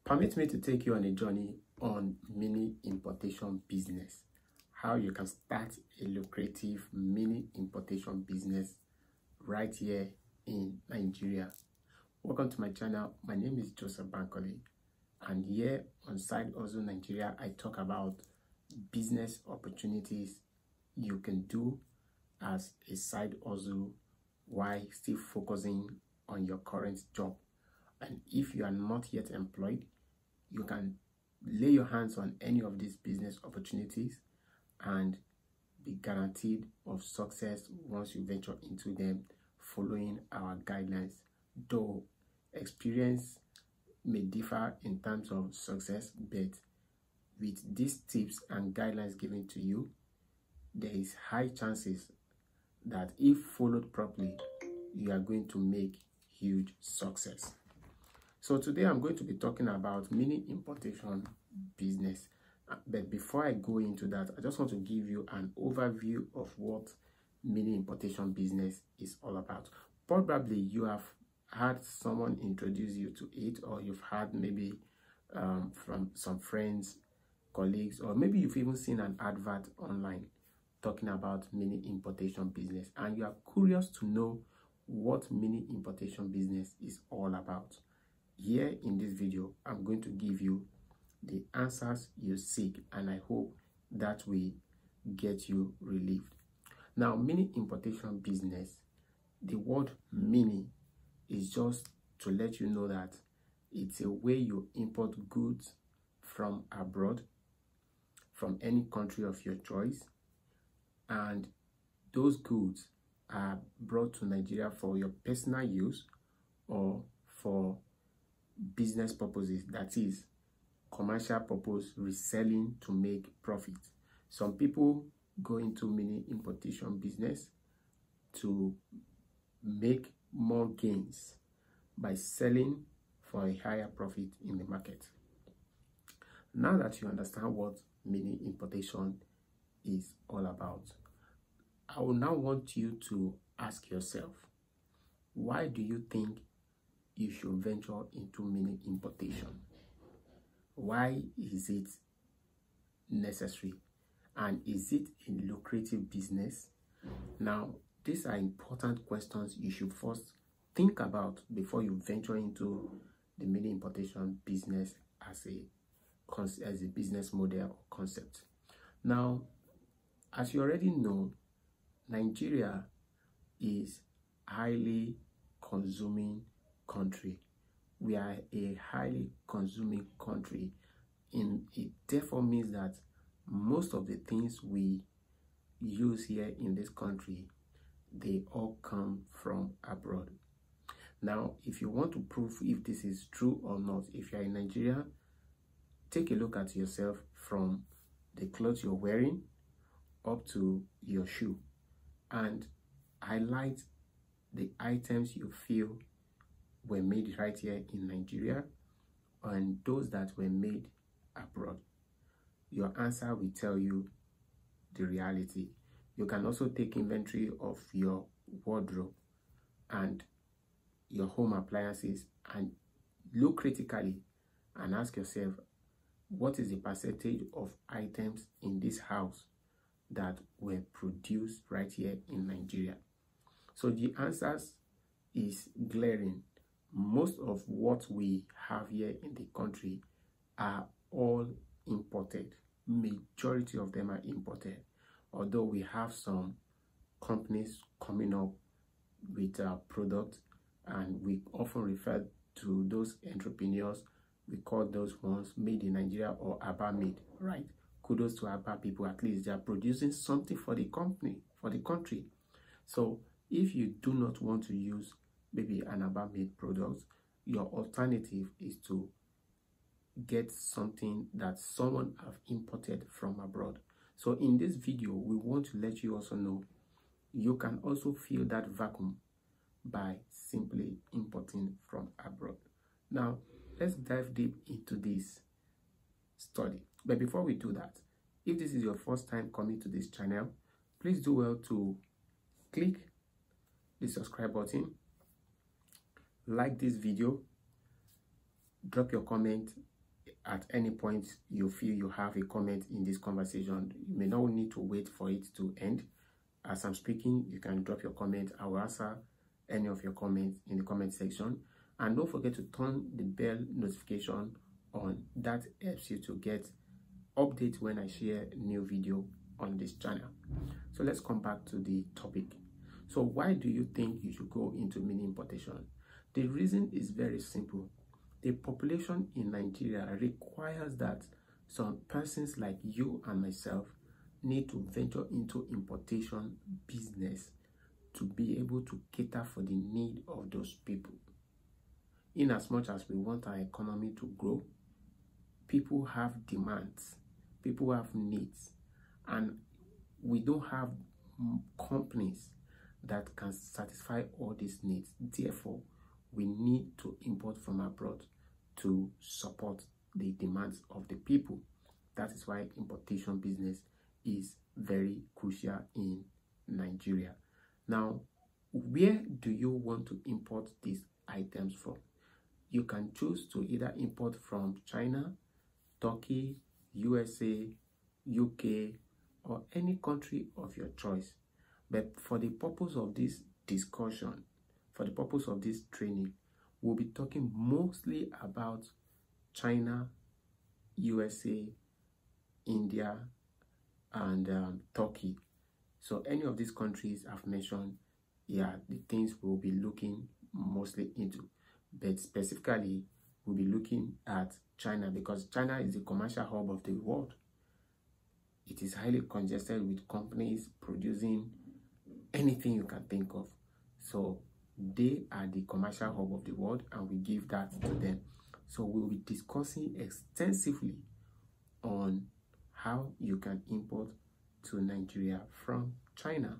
Permit me to take you on a journey on mini importation business, how you can start a lucrative mini importation business right here in Nigeria. Welcome to my channel. My name is Joseph Bankole, and here on Side Hustle Nigeria, I talk about business opportunities you can do as a side hustle while still focusing on your current job. And if you are not yet employed, you can lay your hands on any of these business opportunities and be guaranteed of success once you venture into them following our guidelines. Though experience may differ in terms of success, but with these tips and guidelines given to you, there is high chances that if followed properly, you are going to make huge success. So today I'm going to be talking about mini importation business. But before I go into that, I just want to give you an overview of what mini importation business is all about. Probably you have had someone introduce you to it, or you've had maybe from some friends, colleagues, or maybe you've even seen an advert online talking about mini importation business, and you are curious to know what mini importation business is all about. Here in this video, I'm going to give you the answers you seek, and I hope that will get you relieved. Now, mini importation business, the word mini is just to let you know that it's a way you import goods from abroad, from any country of your choice, and those goods are brought to Nigeria for your personal use or for business purposes, that is commercial purpose, reselling to make profit. Some people go into mini importation business to make more gains by selling for a higher profit in the market. Now that you understand what mini importation is all about, I will now want you to ask yourself, why do you think you should venture into mini importation? Why is it necessary? And is it a lucrative business? Now, these are important questions you should first think about before you venture into the mini importation business as a business model or concept. Now, as you already know, Nigeria is highly consuming country. We are a highly consuming country, and it therefore means that most of the things we use here in this country, they all come from abroad. Now, if you want to prove if this is true or not, if you are in Nigeria, take a look at yourself, from the clothes you're wearing up to your shoe, and highlight the items you feel were made right here in Nigeria and those that were made abroad. Your answer will tell you the reality. You can also take inventory of your wardrobe and your home appliances and look critically and ask yourself, what is the percentage of items in this house that were produced right here in Nigeria? So the answers is glaring. Most of what we have here in the country are all imported. Majority of them are imported, although we have some companies coming up with products, and we often refer to those entrepreneurs, we call those ones made in Nigeria or Aba made, right? Kudos to Aba people, at least they are producing something for the company, for the country. So if you do not want to use maybe an Aba made product, your alternative is to get something that someone have imported from abroad. So in this video, we want to let you also know you can also fill that vacuum by simply importing from abroad. Now, let's dive deep into this study. But before we do that, if this is your first time coming to this channel, please do well to click the subscribe button, like this video, drop your comment, at any point you feel you have a comment in this conversation, you may not need to wait for it to end. As I'm speaking, you can drop your comment. I will answer any of your comments in the comment section. And don't forget to turn the bell notification on. That helps you to get updates when I share new video on this channel. So let's come back to the topic. So why do you think you should go into mini importation? The reason is very simple. The population in Nigeria requires that some persons like you and myself need to venture into importation business to be able to cater for the need of those people. In as much as we want our economy to grow, people have demands, people have needs, and we don't have companies that can satisfy all these needs. Therefore, we need to import from abroad to support the demands of the people. That is why importation business is very crucial in Nigeria. Now, where do you want to import these items from? You can choose to either import from China, Turkey, USA, UK, or any country of your choice. But for the purpose of this discussion, for the purpose of this training, we'll be talking mostly about China, USA, India, and Turkey. So any of these countries I've mentioned, yeah, the things we'll be looking mostly into. But specifically, we'll be looking at China because China is the commercial hub of the world. It is highly congested with companies producing anything you can think of. So they are the commercial hub of the world, and we give that to them. So we'll be discussing extensively on how you can import to Nigeria from China.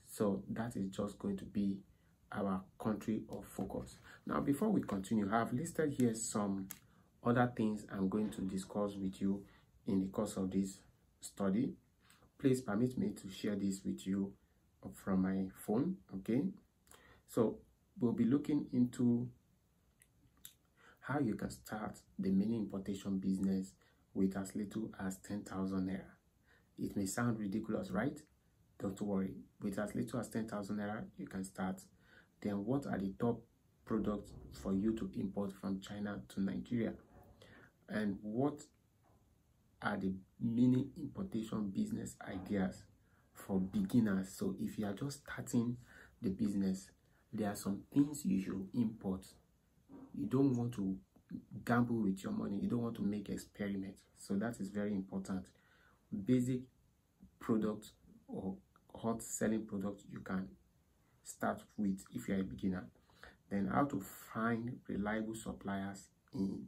So that is just going to be our country of focus. Now, before we continue, I have listed here some other things I'm going to discuss with you in the course of this study. Please permit me to share this with you from my phone, okay? So we'll be looking into how you can start the mini importation business with as little as 10,000 naira. It may sound ridiculous, right? Don't worry. With as little as 10,000 naira, you can start. Then what are the top products for you to import from China to Nigeria? And what are the mini importation business ideas for beginners? So if you are just starting the business, there are some things you should import. You don't want to gamble with your money. You don't want to make experiments. So that is very important. Basic products or hot selling products you can start with if you're a beginner. Then how to find reliable suppliers in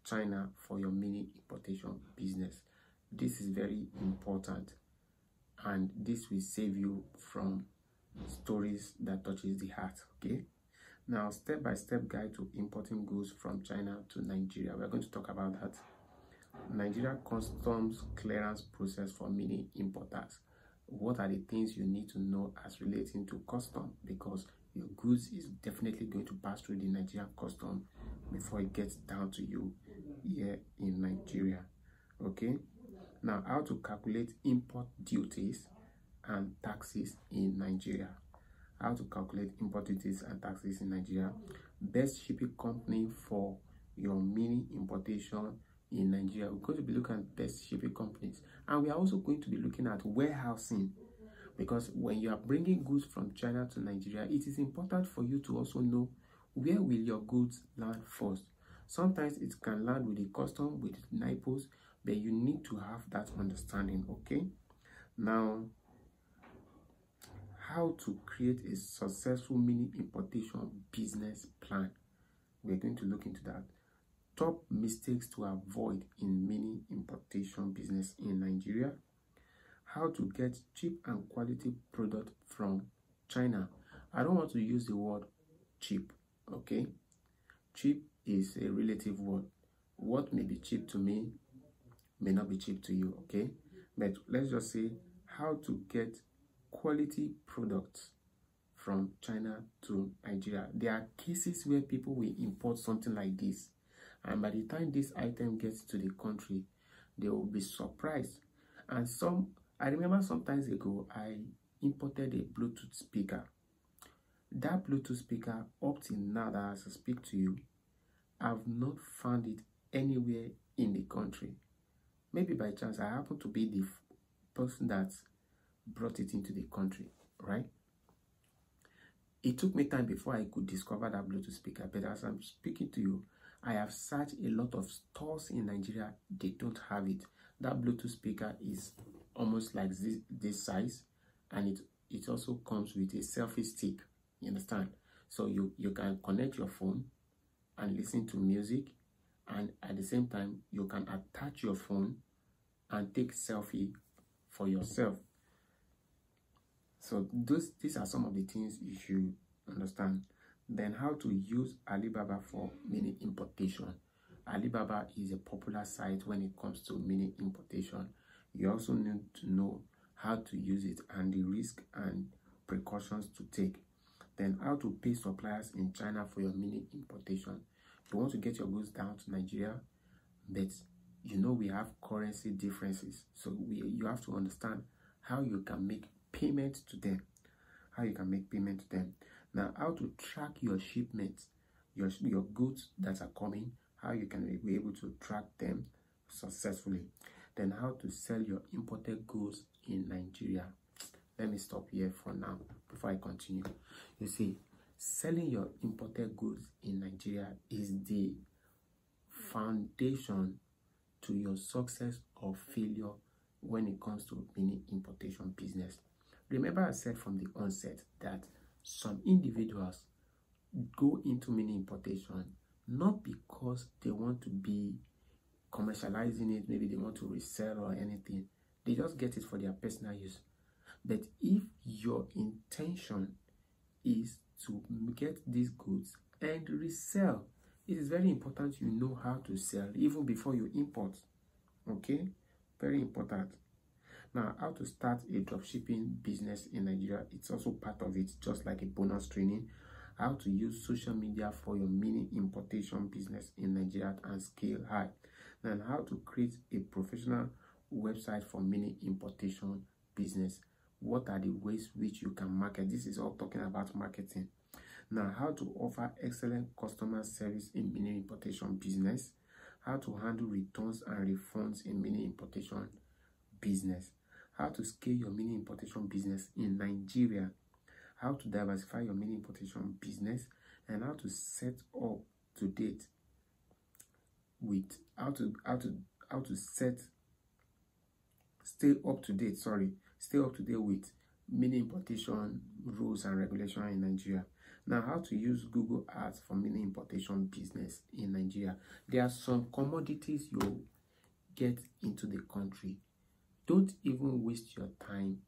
China for your mini importation business. This is very important, and this will save you from stories that touches the heart. Okay, now step-by-step guide to importing goods from China to Nigeria. We're going to talk about that. Nigeria customs clearance process for mini importers. What are the things you need to know as relating to custom, because your goods is definitely going to pass through the Nigerian custom before it gets down to you here in Nigeria. Okay, now how to calculate import duties and taxes in Nigeria. How to calculate import duties and taxes in Nigeria. Best shipping company for your mini importation in Nigeria. We're going to be looking at best shipping companies, and we are also going to be looking at warehousing, because when you are bringing goods from China to Nigeria, it is important for you to also know where will your goods land first. Sometimes it can land with the custom, with NIPOs, but you need to have that understanding. Okay, now how to create a successful mini importation business plan. We're going to look into that. Top mistakes to avoid in mini importation business in Nigeria. How to get cheap and quality product from China. I don't want to use the word cheap, okay? Cheap is a relative word. What may be cheap to me may not be cheap to you, okay? But let's just say how to get quality products from China to Nigeria. There are cases where people will import something like this, And by the time this item gets to the country, they will be surprised. And I remember some times ago, I imported a Bluetooth speaker. That Bluetooth speaker, up till now that as I speak to you, I've not found it anywhere in the country. Maybe by chance, I happen to be the person that brought it into the country, right? It took me time before I could discover that Bluetooth speaker, but as I'm speaking to you, I have searched a lot of stores in Nigeria, they don't have it. That Bluetooth speaker is almost like this size, and it also comes with a selfie stick, you understand? So you can connect your phone and listen to music, and at the same time, you can attach your phone and take selfie for yourself. So these are some of the things you should understand. Then how to use Alibaba for mini importation. Alibaba is a popular site when it comes to mini importation. You also need to know how to use it and the risk and precautions to take. Then how to pay suppliers in China for your mini importation. You want to get your goods down to Nigeria, but you know we have currency differences. So you have to understand how you can make payment to them. Now, how to track your shipments, your goods that are coming, how you can be able to track them successfully. Then how to sell your imported goods in Nigeria. Let me stop here for now before I continue. You see, selling your imported goods in Nigeria is the foundation to your success or failure when it comes to mini importation business. Remember I said from the onset that some individuals go into mini importation not because they want to be commercializing it, maybe they want to resell or anything. They just get it for their personal use. But if your intention is to get these goods and resell, it is very important you know how to sell even before you import. Okay? Very important. Now, how to start a dropshipping business in Nigeria, it's also part of it, just like a bonus training. How to use social media for your mini importation business in Nigeria and scale high. Then how to create a professional website for mini importation business. What are the ways which you can market? This is all talking about marketing. Now, how to offer excellent customer service in mini importation business. How to handle returns and refunds in mini importation business. How to scale your mini importation business in Nigeria. How to diversify your mini importation business, and how to stay up to date with mini importation rules and regulations in Nigeria. Now, how to use Google Ads for mini importation business in Nigeria. There are some commodities you get into the country. Don't even waste your time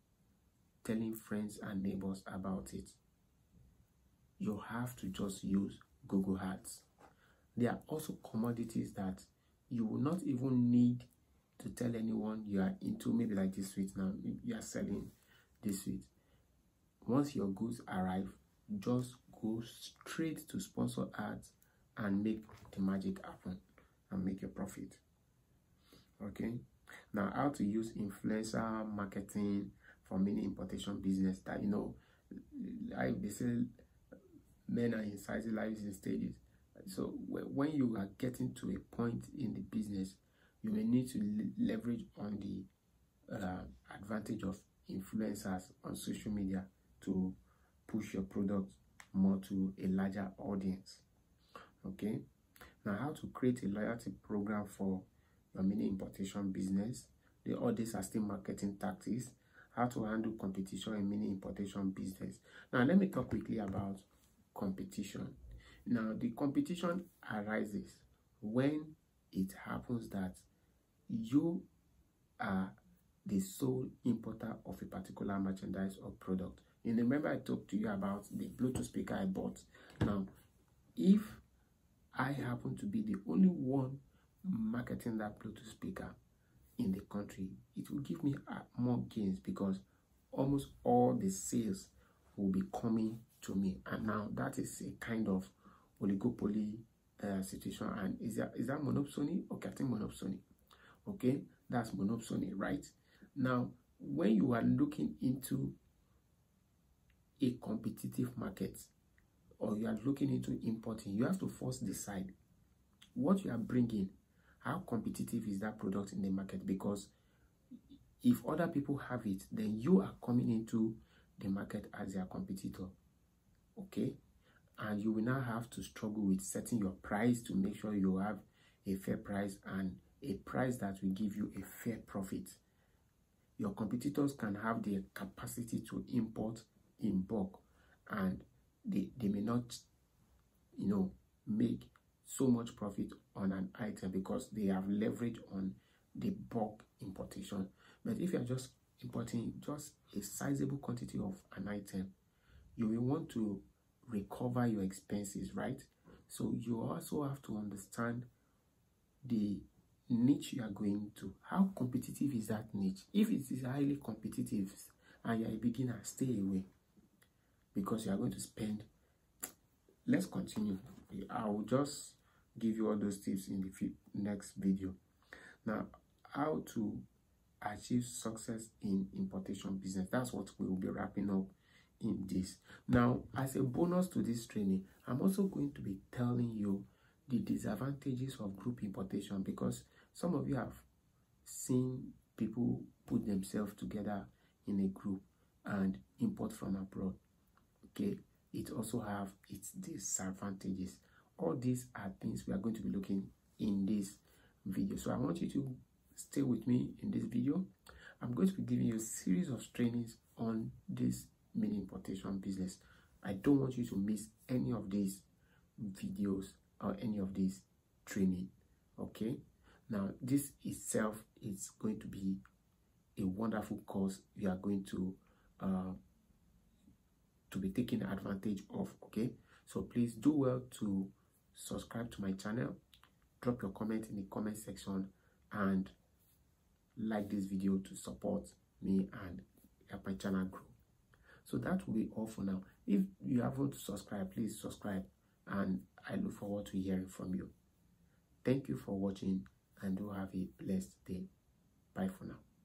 telling friends and neighbors about it. You have to just use Google Ads. There are also commodities that you will not even need to tell anyone you are into, maybe like this sweet now. You are selling this sweet. Once your goods arrive, just go straight to sponsor ads and make the magic happen and make your profit. Okay? Now, how to use influencer marketing for mini importation business. That, you know, like they say, men are in sizes, life is in stages. So when you are getting to a point in the business, you may need to leverage on the advantage of influencers on social media to push your product more to a larger audience. Okay? Now, how to create a loyalty program for your mini importation business. All these are still marketing tactics. How to handle competition in mini importation business. Now, let me talk quickly about competition. Now, the competition arises when it happens that you are the sole importer of a particular merchandise or product. And remember I talked to you about the Bluetooth speaker I bought. Now, if I happen to be the only one marketing that Bluetooth speaker in the country, it will give me more gains because almost all the sales will be coming to me. And now that is a kind of oligopoly situation. And is that monopsony? Okay, I think monopsony. Okay, that's monopsony, right? Now, when you are looking into a competitive market, or you are looking into importing, you have to first decide what you are bringing. How competitive is that product in the market? Because if other people have it, then you are coming into the market as their competitor. Okay, and you will now have to struggle with setting your price to make sure you have a fair price and a price that will give you a fair profit. Your competitors can have the capacity to import in bulk, and they may not, make so much profit on an item because they have leverage on the bulk importation. But if you are just importing just a sizable quantity of an item, you will want to recover your expenses, right? So you also have to understand the niche you are going to. How competitive is that niche? If it is highly competitive and you're a beginner, stay away, because you are going to spend. Let's continue. I will just give you all those tips in the next video. Now, how to achieve success in importation business. That's what we will be wrapping up in this. Now, as a bonus to this training, I'm also going to be telling you the disadvantages of group importation, because some of you have seen people put themselves together in a group and import from abroad. Okay, it also have its disadvantages. All these are things we are going to be looking in this video. So I want you to stay with me in this video. I'm going to be giving you a series of trainings on this mini importation business. I don't want you to miss any of these videos or any of these training. Okay, now this itself is going to be a wonderful course you are going to be taking advantage of. Okay, so please do well to subscribe to my channel, drop your comment in the comment section, and like this video to support me and help my channel grow. So that will be all for now. If you haven't subscribed, please subscribe, and I look forward to hearing from you. Thank you for watching, and do have a blessed day. Bye for now.